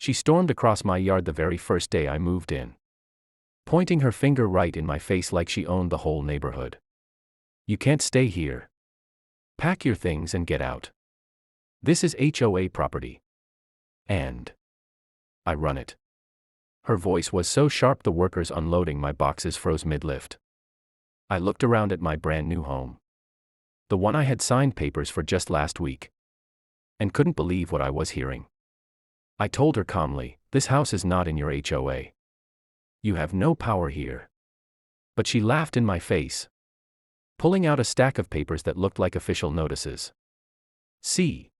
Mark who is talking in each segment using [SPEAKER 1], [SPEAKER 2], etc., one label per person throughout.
[SPEAKER 1] She stormed across my yard the very first day I moved in, pointing her finger right in my face like she owned the whole neighborhood. "You can't stay here. Pack your things and get out. This is HOA property. And I run it." Her voice was so sharp the workers unloading my boxes froze mid-lift. I looked around at my brand new home, the one I had signed papers for just last week, and couldn't believe what I was hearing. I told her calmly, "This house is not in your HOA. You have no power here." But she laughed in my face, pulling out a stack of papers that looked like official notices. See.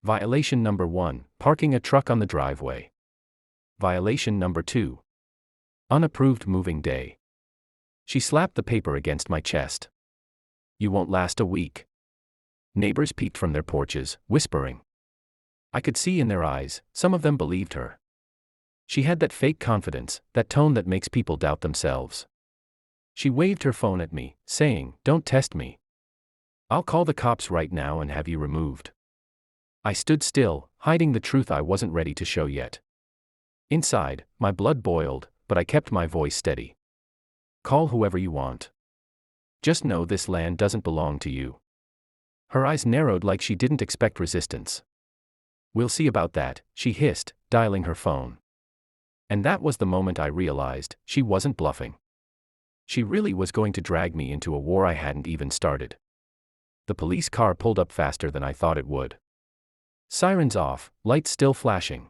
[SPEAKER 1] Violation number 1, parking a truck on the driveway. Violation number 2, unapproved moving day. She slapped the paper against my chest. "You won't last a week." Neighbors peeked from their porches, whispering. I could see in their eyes, some of them believed her. She had that fake confidence, that tone that makes people doubt themselves. She waved her phone at me, saying, "Don't test me. I'll call the cops right now and have you removed." I stood still, hiding the truth I wasn't ready to show yet. Inside, my blood boiled, but I kept my voice steady. "Call whoever you want. Just know this land doesn't belong to you." Her eyes narrowed like she didn't expect resistance. "We'll see about that," she hissed, dialing her phone. And that was the moment I realized she wasn't bluffing. She really was going to drag me into a war I hadn't even started. The police car pulled up faster than I thought it would. Sirens off, lights still flashing.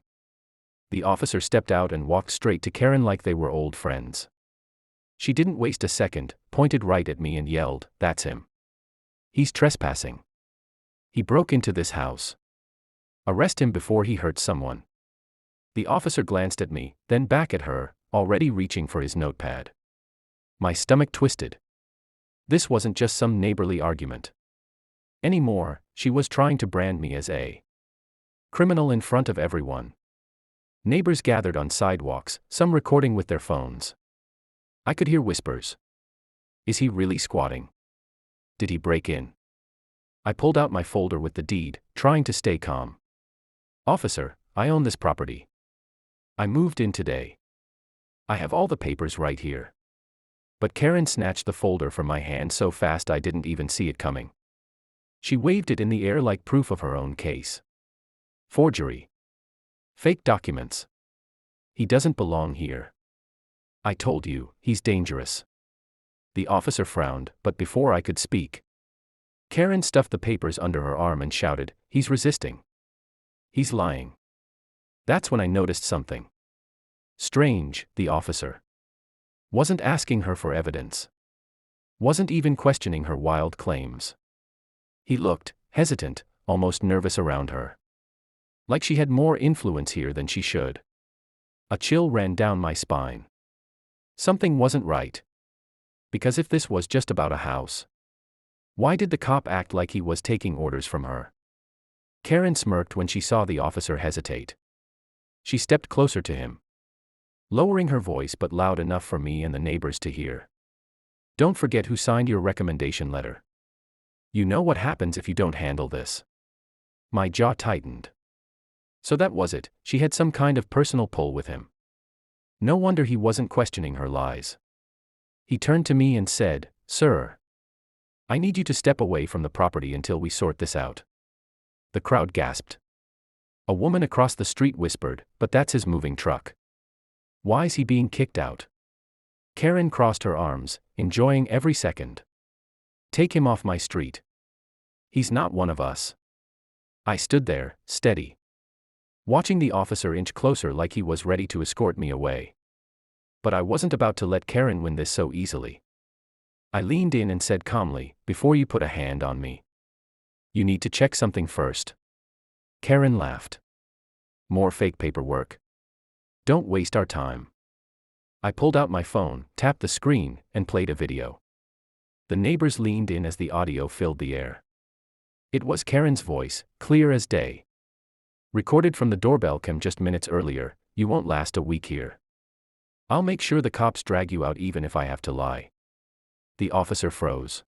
[SPEAKER 1] The officer stepped out and walked straight to Karen like they were old friends. She didn't waste a second, pointed right at me and yelled, "That's him. He's trespassing. He broke into this house. Arrest him before he hurts someone." The officer glanced at me, then back at her, already reaching for his notepad. My stomach twisted. This wasn't just some neighborly argument. Anymore, she was trying to brand me as a criminal in front of everyone. Neighbors gathered on sidewalks, some recording with their phones. I could hear whispers. "Is he really squatting? Did he break in?" I pulled out my folder with the deed, trying to stay calm. "Officer, I own this property. I moved in today. I have all the papers right here." But Karen snatched the folder from my hand so fast I didn't even see it coming. She waved it in the air like proof of her own case. "Forgery. Fake documents. He doesn't belong here. I told you, he's dangerous." The officer frowned, but before I could speak, Karen stuffed the papers under her arm and shouted, "He's resisting. He's lying." That's when I noticed something strange. The officer wasn't asking her for evidence. Wasn't even questioning her wild claims. He looked hesitant, almost nervous around her. Like she had more influence here than she should. A chill ran down my spine. Something wasn't right. Because if this was just about a house, why did the cop act like he was taking orders from her? Karen smirked when she saw the officer hesitate. She stepped closer to him, lowering her voice but loud enough for me and the neighbors to hear. "Don't forget who signed your recommendation letter. You know what happens if you don't handle this." My jaw tightened. So that was it, she had some kind of personal pull with him. No wonder he wasn't questioning her lies. He turned to me and said, "Sir, I need you to step away from the property until we sort this out." The crowd gasped. A woman across the street whispered, "But that's his moving truck. Why's he being kicked out?" Karen crossed her arms, enjoying every second. "Take him off my street. He's not one of us." I stood there, steady, watching the officer inch closer like he was ready to escort me away. But I wasn't about to let Karen win this so easily. I leaned in and said calmly, "Before you put a hand on me, you need to check something first." Karen laughed. "More fake paperwork? Don't waste our time." I pulled out my phone, tapped the screen, and played a video. The neighbors leaned in as the audio filled the air. It was Karen's voice, clear as day. Recorded from the doorbell cam just minutes earlier, "You won't last a week here. I'll make sure the cops drag you out even if I have to lie." The officer froze.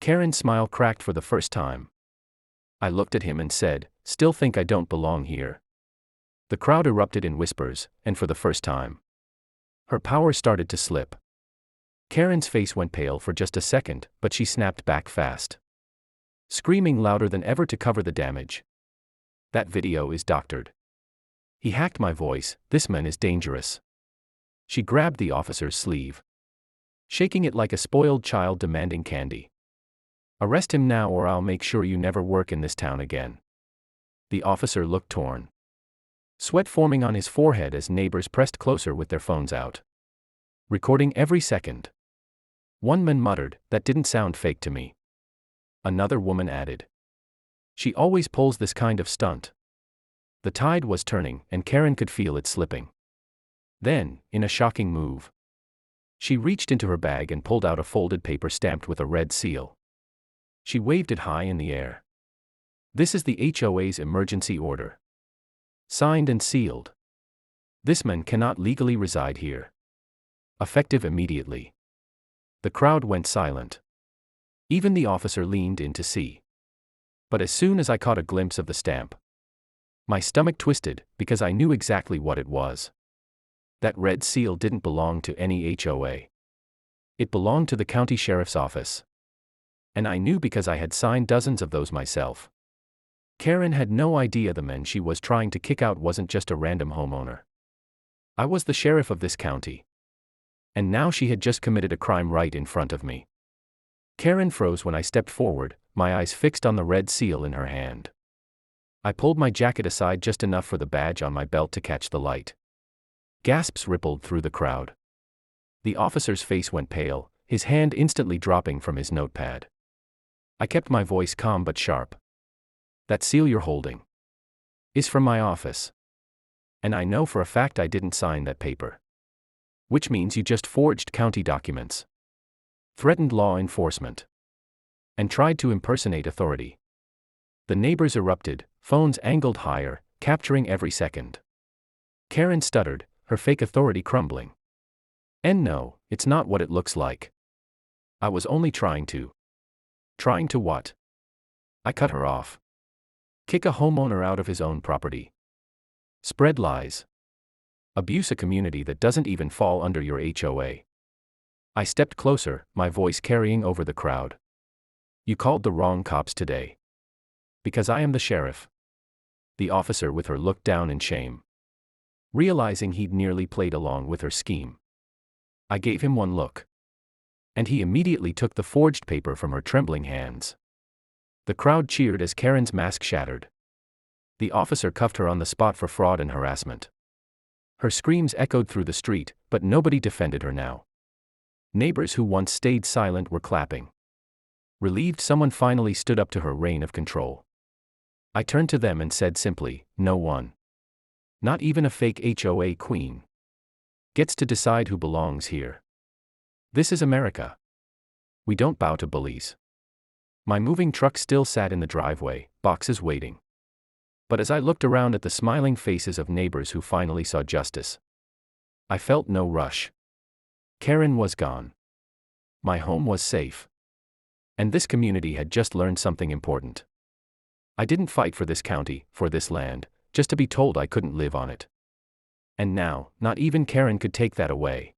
[SPEAKER 1] Karen's smile cracked for the first time. I looked at him and said, "Still think I don't belong here?" The crowd erupted in whispers, and for the first time, her power started to slip. Karen's face went pale for just a second, but she snapped back fast, screaming louder than ever to cover the damage. "That video is doctored. He hacked my voice. This man is dangerous." She grabbed the officer's sleeve, shaking it like a spoiled child demanding candy. "Arrest him now or I'll make sure you never work in this town again." The officer looked torn, sweat forming on his forehead as neighbors pressed closer with their phones out, recording every second. One man muttered, "That didn't sound fake to me." Another woman added, "She always pulls this kind of stunt." The tide was turning, and Karen could feel it slipping. Then, in a shocking move, she reached into her bag and pulled out a folded paper stamped with a red seal. She waved it high in the air. "This is the HOA's emergency order. Signed and sealed. This man cannot legally reside here. Effective immediately." The crowd went silent. Even the officer leaned in to see. But as soon as I caught a glimpse of the stamp, my stomach twisted, because I knew exactly what it was. That red seal didn't belong to any HOA. It belonged to the county sheriff's office. And I knew because I had signed dozens of those myself. Karen had no idea the man she was trying to kick out wasn't just a random homeowner. I was the sheriff of this county. And now she had just committed a crime right in front of me. Karen froze when I stepped forward, my eyes fixed on the red seal in her hand. I pulled my jacket aside just enough for the badge on my belt to catch the light. Gasps rippled through the crowd. The officer's face went pale, his hand instantly dropping from his notepad. I kept my voice calm but sharp. "That seal you're holding is from my office. And I know for a fact I didn't sign that paper. Which means you just forged county documents, threatened law enforcement, and tried to impersonate authority." The neighbors erupted, phones angled higher, capturing every second. Karen stuttered, her fake authority crumbling. "And no, it's not what it looks like. I was only trying to." "Trying to what?" I cut her off. "Kick a homeowner out of his own property. Spread lies. Abuse a community that doesn't even fall under your HOA." I stepped closer, my voice carrying over the crowd. "You called the wrong cops today. Because I am the sheriff." The officer with her looked down in shame, realizing he'd nearly played along with her scheme. I gave him one look, and he immediately took the forged paper from her trembling hands. The crowd cheered as Karen's mask shattered. The officer cuffed her on the spot for fraud and harassment. Her screams echoed through the street, but nobody defended her now. Neighbors who once stayed silent were clapping. Relieved someone finally stood up to her reign of control. I turned to them and said simply, "No one, not even a fake HOA queen, gets to decide who belongs here. This is America. We don't bow to bullies." My moving truck still sat in the driveway, boxes waiting. But as I looked around at the smiling faces of neighbors who finally saw justice, I felt no rush. Karen was gone. My home was safe. And this community had just learned something important. I didn't fight for this county, for this land, just to be told I couldn't live on it. And now, not even Karen could take that away.